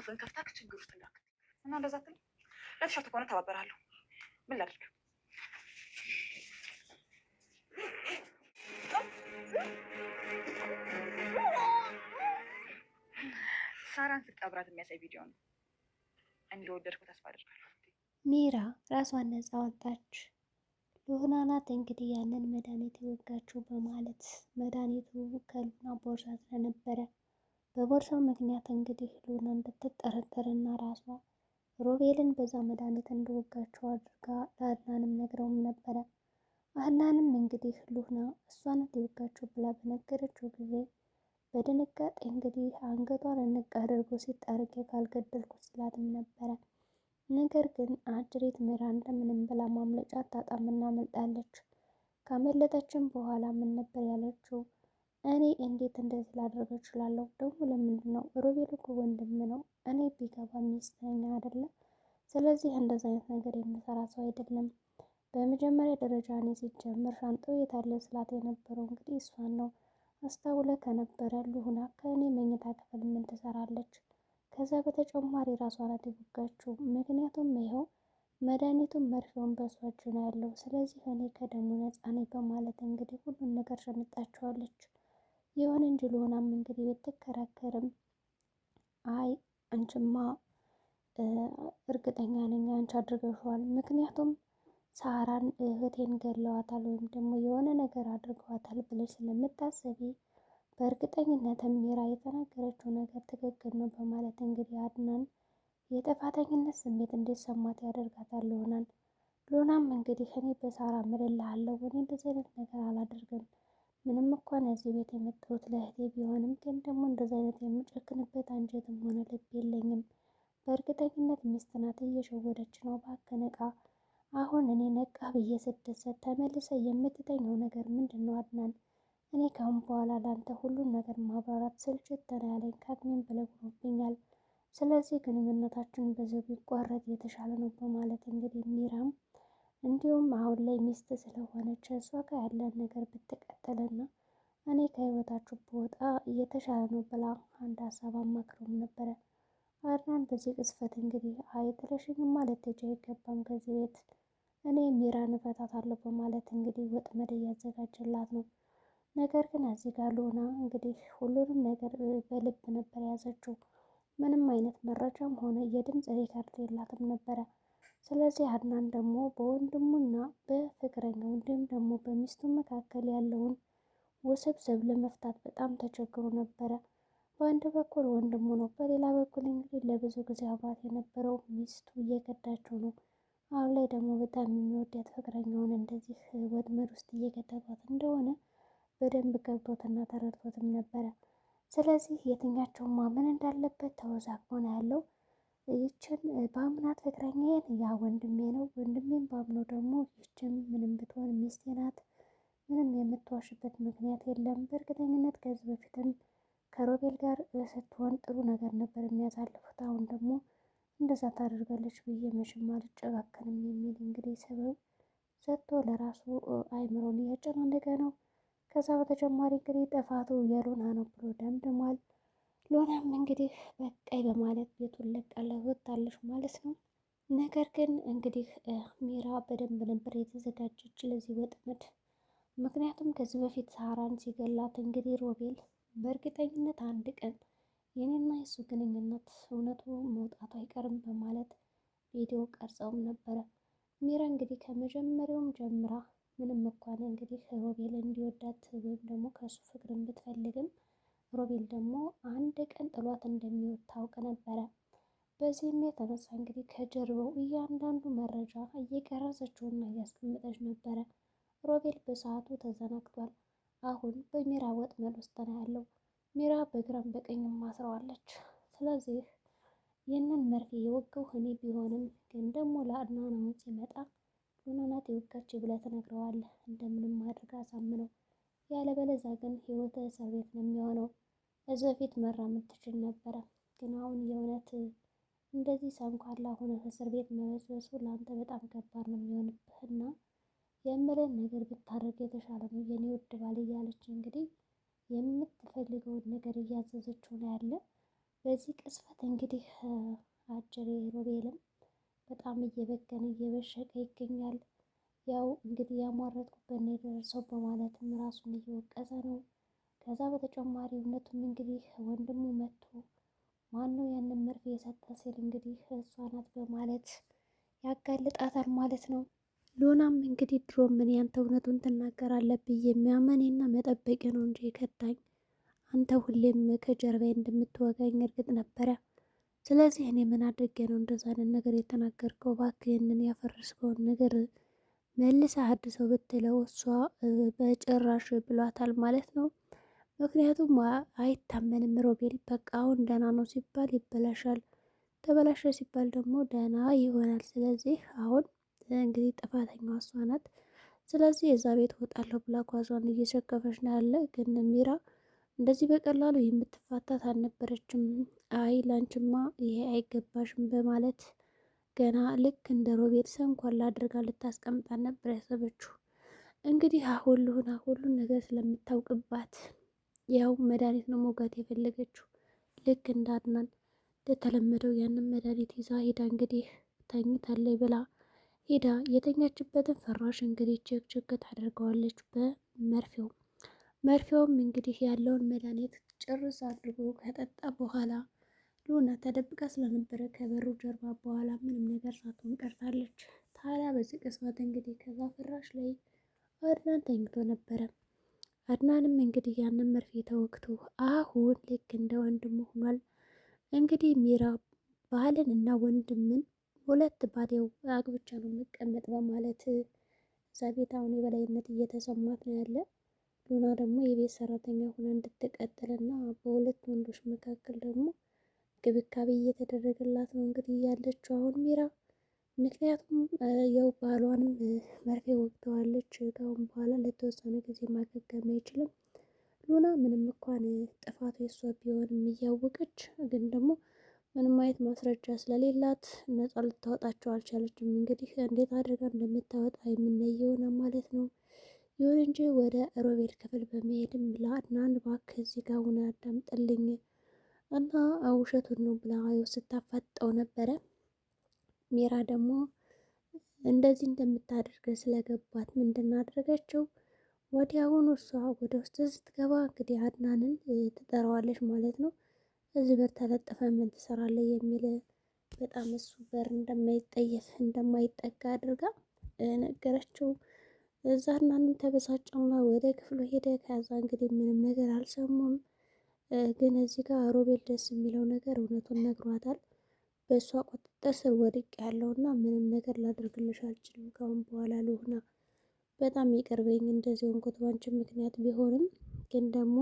አፍን ከፍታክ ችግር ውስጥ እንዳትል እና እንደዛ ትል ለተሻለ ከሆነ ተባበራለሁ። ምን ላድርግ? ሳራን ስትቀብራት የሚያሳይ ቪዲዮ ነው። እንደወደድኩ ተስፋ አድርጋለሁ። ሚራ ራሷን ነፃ ወጣች። ሉና ናት እንግዲህ ያንን መድኃኒት የወጋችው በማለት መድኃኒቱ ከሉና ቦርሳ ስለነበረ በቦርሳው ምክንያት እንግዲህ ሉና እንድትጠረጠርና ራሷ ሮቤልን በዛ መድኃኒት እንደወጋችው አድርጋ ለአድናንም ነግረውም ነበረ። አድናንም እንግዲህ ሉና እሷን የወጋችው ብላ በነገረችው ጊዜ በድንጋጤ እንግዲህ አንገቷን እንቅ አድርጎ ሲጣርጌ ካልገደልኩ ሲላትም ነበረ። ነገር ግን አጅሬት ሚራ እንደምንም ብላ ማምለጫ አጣጣምና አመልጣለች። ካመለጠችም በኋላ ምን ነበር ያለችው? እኔ እንዴት እንደዚህ ላደርግ እችላለሁ? ደግሞ ለምንድን ነው? ሮቤል እኮ ወንድም ነው። እኔ ቢገባ ሚስት ነኝ አይደለ? ስለዚህ እንደዚ አይነት ነገር የምሰራ ሰው አይደለም። በመጀመሪያ ደረጃ እኔ ሲጀምር ሻንጣው የታለ ስላት የነበረው እንግዲህ እሷን ነው። አስታውለ ከነበረ ሉና ከእኔ መኝታ ክፍል ምን ትሰራለች? ከዛ በተጨማሪ ራሷ ናት የወጋችው። ምክንያቱም ይኸው መድኃኒቱን መርፌውን በሷ እጅ ነው ያለው። ስለዚህ እኔ ከደሙ ነፃ ነኝ በማለት እንግዲህ ሁሉን ነገር ሸምጣቸዋለች። ይሁን እንጂ ሉናም እንግዲህ ብትከራከርም አይ አንቺማ እርግጠኛ ነኝ አንቺ አድርገሽዋል። ምክንያቱም ሳራን እህቴን ገለዋታል ወይም ደግሞ የሆነ ነገር አድርገዋታል ብለሽ ስለምታስቢ በእርግጠኝነት ሚራ የተናገረችው ነገር ትክክል ነው በማለት እንግዲህ አድናን የጥፋተኝነት ስሜት እንዲሰማት ያደርጋታል ሉናን። ሉናም እንግዲህ እኔ በሳራ ምልልሃለሁ፣ እኔ እንደዚህ አይነት ነገር አላደርግም። ምንም እንኳን እዚህ ቤት የመጣሁት ለእህቴ ቢሆንም ግን ደግሞ እንደዚህ አይነት የምጨክንበት አንጀትም ሆነ ልብ የለኝም። በእርግጠኝነት ሚስት ናት፣ እየሸወደች ነው። እባክህ ንቃ። አሁን እኔ ነቃ ብዬ ስደሰት ተመልሰ የምትተኘው ነገር ምንድን ነው አድናን? እኔ ካሁን በኋላ ላንተ ሁሉን ነገር ማብራራት ስልችት ያለኝ ከአቅሜም በላይ ሆኖብኛል። ስለዚህ ግንኙነታችን በዚሁ ቢቋረጥ የተሻለ ነው በማለት እንግዲህ ሚራም እንዲሁም አሁን ላይ ሚስት ስለሆነች እሷ ጋር ያለን ነገር ብትቀጥልና እኔ ከህይወታችሁ ብወጣ እየተሻለ ነው ብላ አንድ ሀሳብ አማክረውም ነበረ። አድናን በዚህ ቅስፈት እንግዲህ አይ ጥለሽኝማ ልትሄጂ አይገባም ከዚህ ቤት፣ እኔ ሚራን እፈታታለሁ በማለት እንግዲህ ወጥመድ እያዘጋጀላት ነው። ነገር ግን እዚህ ጋር ሉና እንግዲህ ሁሉንም ነገር በልብ ነበር የያዘችው። ምንም አይነት መረጃም ሆነ የድምፅ ሪከርድ የላትም ነበረ። ስለዚህ አድናን ደግሞ በወንድሙና በፍቅረኛው እንዲሁም ደግሞ በሚስቱ መካከል ያለውን ውስብስብ ለመፍታት በጣም ተቸግሮ ነበረ። በአንድ በኩል ወንድሙ ነው፣ በሌላ በኩል እንግዲህ ለብዙ ጊዜ አብራት የነበረው ሚስቱ እየከዳቸው ነው። አሁን ላይ ደግሞ በጣም የሚወዳት ፍቅረኛውን እንደዚህ ወጥመድ ውስጥ እየከተቷት እንደሆነ በደንብ ገብቶትና ተረድቶትም ነበረ። ስለዚህ የትኛቸውን ማመን እንዳለበት ተወዛግቦ ነው ያለው። ይችን በአምናት ፍቅረኛዬን ያ ወንድሜ ነው፣ ወንድሜም በአምኖ ደግሞ ይችን ምንም ብትሆን ሚስቴ ናት፣ ምንም የምትዋሽበት ምክንያት የለም። በእርግጠኝነት ከዚህ በፊትም ከሮቤል ጋር ስትሆን ጥሩ ነገር ነበር የሚያሳልፉት። አሁን ደግሞ እንደዛ ታደርጋለች ብዬ መቼም አልጨካከንም የሚል እንግዲህ ሰበብ ሰጥቶ ለራሱ አይምሮን እያጨናነቀ ነው። ከዛ በተጨማሪ እንግዲህ ጥፋቱ የሉና ነው ብሎ ደምድሟል። ሉናም እንግዲህ በቃይ በማለት ቤቱን ለቃለት ወጣለች ማለት ነው። ነገር ግን እንግዲህ ሚራ በደንብ ነበር የተዘጋጀች ለዚህ ወጥመድ። ምክንያቱም ከዚህ በፊት ሳራን ሲገላት እንግዲህ ሮቤል በእርግጠኝነት አንድ ቀን የኔና የሱ ግንኙነት እውነቱ መውጣቱ አይቀርም በማለት ቪዲዮ ቀርጸውም ነበረ። ሚራ እንግዲህ ከመጀመሪያውም ጀምራ ምንም እንኳን እንግዲህ ሮቤል እንዲወዳት ወይም ደግሞ ከሱ ፍቅርን ብትፈልግም ሮቤል ደግሞ አንድ ቀን ጥሏት እንደሚወድ ታውቅ ነበረ። በዚህም የተነሳ እንግዲህ ከጀርባው እያንዳንዱ መረጃ እየቀረጸችውና እያስቀመጠች ነበረ። ሮቤል በሰዓቱ ተዘናግቷል። አሁን በሚራ ወጥመድ ውስጥ ነው ያለው። ሚራ በግራም በቀኝም ማስረዋለች። ስለዚህ ይህንን መርፌ የወጋው እኔ ቢሆንም ግን ደግሞ ለአድናን አሁን ሲመጣ ሉና ናት የወጋች ብለህ ትነግረዋለህ፣ እንደምንም አድርጋ አሳምነው። ያለበለዚያ ግን ህይወት እስር ቤት ነው የሚሆነው። ከዚህ በፊት መራመድ ትችል ነበረ፣ ግን አሁን የእውነት እንደዚህ ሰንኳላ ሆነ እስር ቤት መበስበሱ ለአንተ በጣም ከባድ ነው የሚሆንብህና የምልን ነገር ብታደርግ የተሻለ ነው የኔ ውድ ባል እያለች እንግዲህ የምትፈልገውን ነገር እያዘዘችው ነው ያለ። በዚህ ቅጽበት እንግዲህ አጅሬ ሮቤልም በጣም እየበገነ እየበሸቀ ይገኛል። ያው እንግዲህ ያሟረጥኩበት ነው የደረሰው በማለትም ራሱን እየወቀሰ ነው። ከዛ በተጨማሪ እውነቱም እንግዲህ ወንድሙ መጥቶ ማነው ያንን መርፌ የሰጠ ሲል እንግዲህ እሷ ናት በማለት ያጋልጣታል ማለት ነው። ሉናም እንግዲህ ድሮ ምን ያንተ እውነቱን ትናገራለህ ብዬ የሚያመኔና መጠበቅ ነው እንጂ የከዳኝ አንተ ሁሌም ከጀርባዬ እንደምትወጋኝ እርግጥ ነበረ። ስለዚህ እኔ ምን አድርጌ ነው እንደዛ አይነት ነገር የተናገርከው? እባክህ ይህንን ያፈረስከውን ነገር መልሰህ አድሰው ብትለው እሷ በጭራሽ ብሏታል ማለት ነው። ምክንያቱም አይታመንም ሮቤል። በቃ አሁን ደህና ነው ሲባል ይበላሻል፣ ተበላሸ ሲባል ደግሞ ደህና ይሆናል። ስለዚህ አሁን እንግዲህ ጥፋተኛዋ እሷ ናት። ስለዚህ የዛ ቤት እወጣለሁ ብላ ጓዟን እየሸከፈች ነው ያለ። ግን ሚራ እንደዚህ በቀላሉ የምትፋታት አልነበረችም። አይ ላንችማ ይሄ አይገባሽም በማለት ገና ልክ እንደ ሮቤል ሰንኳላ አድርጋ ልታስቀምጣት ነበር ያሰበችው። እንግዲህ ሁሉን ነገር ስለምታውቅባት ያው መድኃኒት ነው መውጋት የፈለገችው። ልክ እንደ አድናን እንደተለመደው ያንን መድኃኒት ይዛ ሄዳ እንግዲህ ተኝታለች ብላ ሄዳ የተኛችበትን ፍራሽ እንግዲህ ችክ ታደርገዋለች በመርፌው። መርፌውም እንግዲህ ያለውን መድኃኒት ጭርስ አድርጎ ከጠጣ በኋላ ሉና ተደብቃ ስለነበረ ከበሩ ጀርባ በኋላ ምንም ነገር ሳትሆን ቀርታለች። ታዲያ በዚህ ቅጽበት እንግዲህ ከዛ ፍራሽ ላይ አድናን ተኝቶ ነበረ። አድናንም እንግዲህ ያንን መርፌ ተወግቶ አሁን ልክ እንደ ወንድሙ ሆኗል። እንግዲህ ሚራ ባልን እና ወንድምን ሁለት ባዴው አግብቻ ነው የምቀመጥ በማለት እዛ ቤት አሁን የበላይነት እየተሰማት ነው ያለ። ሉና ደግሞ የቤት ሰራተኛ ሆና እንድትቀጥልና በሁለት ወንዶች መካከል ደግሞ እንክብካቤ እየተደረገላት ነው እንግዲህ ያለችው አሁን ሚራ። ምክንያቱም ያው ባሏንም መርፌ ወግተዋለች። ከአሁን በኋላ ለተወሰነ ጊዜ ማገገም አይችልም። ሉና ምንም እንኳን ጥፋቱ የሷ ቢሆንም እያወቀች ግን ደግሞ ምንም አይነት ማስረጃ ስለሌላት ነፃ ልታወጣቸው አልቻለችም። እንግዲህ እንዴት አድርጋ እንደምታወጣ የምናየው ነው ማለት ነው። ይሁን እንጂ ወደ ሮቤል ክፍል በመሄድም ለአድናን እባክህ እዚህ ጋር ሆነ አዳምጥልኝ እና ውሸቱን ነው ብላ ስታፋጠው ነበረ። ሚራ ደግሞ እንደዚህ እንደምታደርግ ስለገባት ምንድን አደረገችው? ወዲያውኑ እሷ ወደ ውስጥ ስትገባ እንግዲህ አድናንን ትጠራዋለች ማለት ነው። እዚህ በር ተለጥፈ ምን ትሰራለህ የሚል በጣም እሱ በር እንደማይጠጋ አድርጋ ነገረችው። እዛ አድናንን ተበሳጨና ወደ ክፍሉ ሄደ። ከዛ እንግዲህ ምንም ነገር አልሰሙም። ግን እዚህ ጋር ሮቤል ደስ የሚለው ነገር እውነቱን ነግሯታል። በእሷ ቁጥጥር ስር ወድቅ ያለውና ምንም ነገር ላደርግልሽ አልችልም ካሁን በኋላ ልሁና በጣም ይቅርበኝ እንደዚህ ሆንኩት ባንቺ ምክንያት ቢሆንም ግን ደግሞ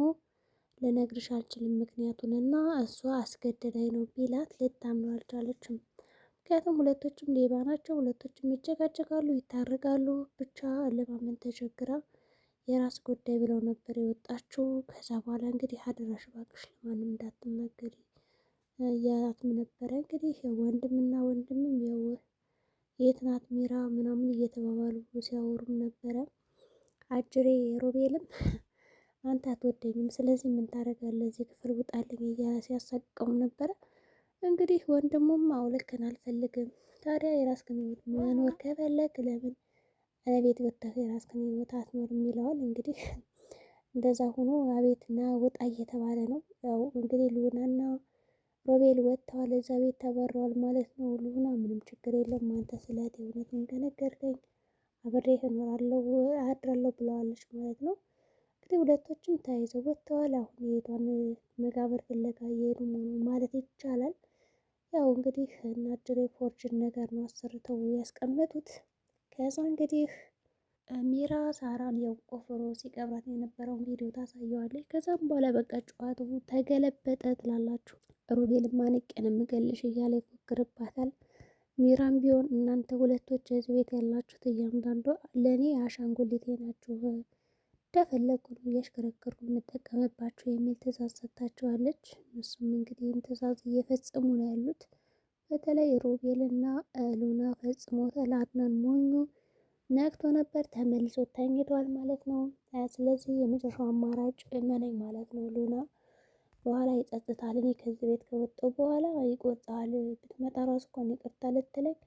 ልነግርሽ አልችልም ምክንያቱን እና እሷ አስገድዳኝ ነው ቢላት ልታምነው አልቻለችም። ምክንያቱም ሁለቶችም ሌባ ናቸው፣ ሁለቶችም ይጨቃጨቃሉ፣ ይታረቃሉ። ብቻ ለማመን ተቸግራ የራስ ጉዳይ ብለው ነበር የወጣችው። ከዛ በኋላ እንግዲህ አደራሽ እባክሽ ለማንም እንዳትናገሪ እያላትም ነበረ። እንግዲህ ወንድምና ወንድምም ያው የት ናት ሚራ ምናምን እየተባባሉ ሲያወሩም ነበረ። አጅሬ ሮቤልም አንተ አትወደኝም፣ ስለዚህ ምን ታደርጋለህ እዚህ ክፍል ውጣልኝ እያለ ሲያሳቅቀውም ነበረ። እንግዲህ ወንድሙም አውልክን አልፈልግም፣ ታዲያ የራስህን ህይወት መኖር ከፈለግ ለምን ቤት ወጥተህ የራስህን ህይወት አትኖርም ይለዋል። እንግዲህ እንደዛ ሆኖ አቤትና ውጣ እየተባለ ነው። ያው እንግዲህ ሉናና ሮቤል ወጥተዋል፣ እዛ ቤት ተበረዋል ማለት ነው። ሉና ምንም ችግር የለም አንተ ስለት እውነቱን ከነገርከኝ አብሬህ እኖራለሁ አድራለሁ ብለዋለች ማለት ነው። እንግዲህ ሁለቶችም ተያይዘው ወጥተዋል። አሁን የሄዷን መቃብር ፍለጋ እየሄዱ ማለት ይቻላል። ያው እንግዲህ እናድሬ ፎርጅን ነገር ነው አሰርተው ያስቀመጡት። ከዛ እንግዲህ ሚራ ሳራን ያው ቆፍሮ ሲቀብራት የነበረውን ቪዲዮ ታሳየዋለች። ከዛም በኋላ በቃ ጨዋታው ተገለበጠ ትላላችሁ። ሮቤል ማንቄ ነው የምገልሽ እያለ ይፎክርባታል። ሚራም ቢሆን እናንተ ሁለቶች እዚህ ቤት ያላችሁት እያንዳንዱ ለእኔ አሻንጉሊቴ ናችሁ፣ እንደፈለጉ ነው እያሽከረከሩ የምጠቀምባቸው የሚል ትእዛዝ ሰጥታቸዋለች። እነሱም እንግዲህ ትእዛዝ እየፈጸሙ ነው ያሉት። በተለይ ሮቤል እና ሉና ፈጽሞታል። አድናን ሞኙ ነቅቶ ነበር፣ ተመልሶ ተኝቷል ማለት ነው። ስለዚህ የመጨረሻው አማራጭ መነኝ ማለት ነው ሉና በኋላ ይጸጽታል። እኔ ከዚህ ቤት ከወጣሁ በኋላ ይቆጣል። ብትመጣ ራሱ እንኳን ይቅርታ ልትለኝ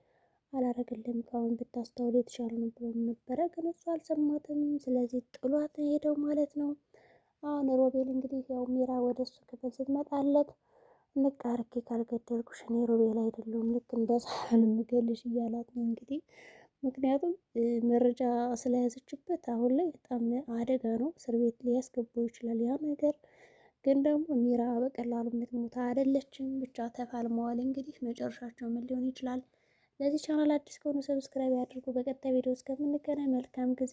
አላረግልም ካሁን ብታስተውል የተሻለ ነው ብሎ ነበረ፣ ግን እሱ አልሰማትም። ስለዚህ ጥሏት ሄደው ማለት ነው። አሁን ሮቤል እንግዲህ ያው ሚራ ወደ እሱ ክፍል ስትመጣለት ንቅ አርጌ ካልገደልኩሽ እኔ ሮቤል አይደለሁም ልክ እንደ ሳህን የምገልሽ እያላት ነው እንግዲህ። ምክንያቱም መረጃ ስለያዘችበት አሁን ላይ በጣም አደጋ ነው፣ እስር ቤት ሊያስገባው ይችላል ያ ነገር። ግን ደግሞ ሚራ በቀላሉ የምትሞት አይደለችም። ብቻ ተፋልመዋል። እንግዲህ መጨረሻቸው ምን ሊሆን ይችላል? ለዚህ ቻናል አዲስ ከሆኑ ሰብስክራይብ ያድርጉ። በቀጣይ ቪዲዮ እስከምንገናኝ መልካም ጊዜ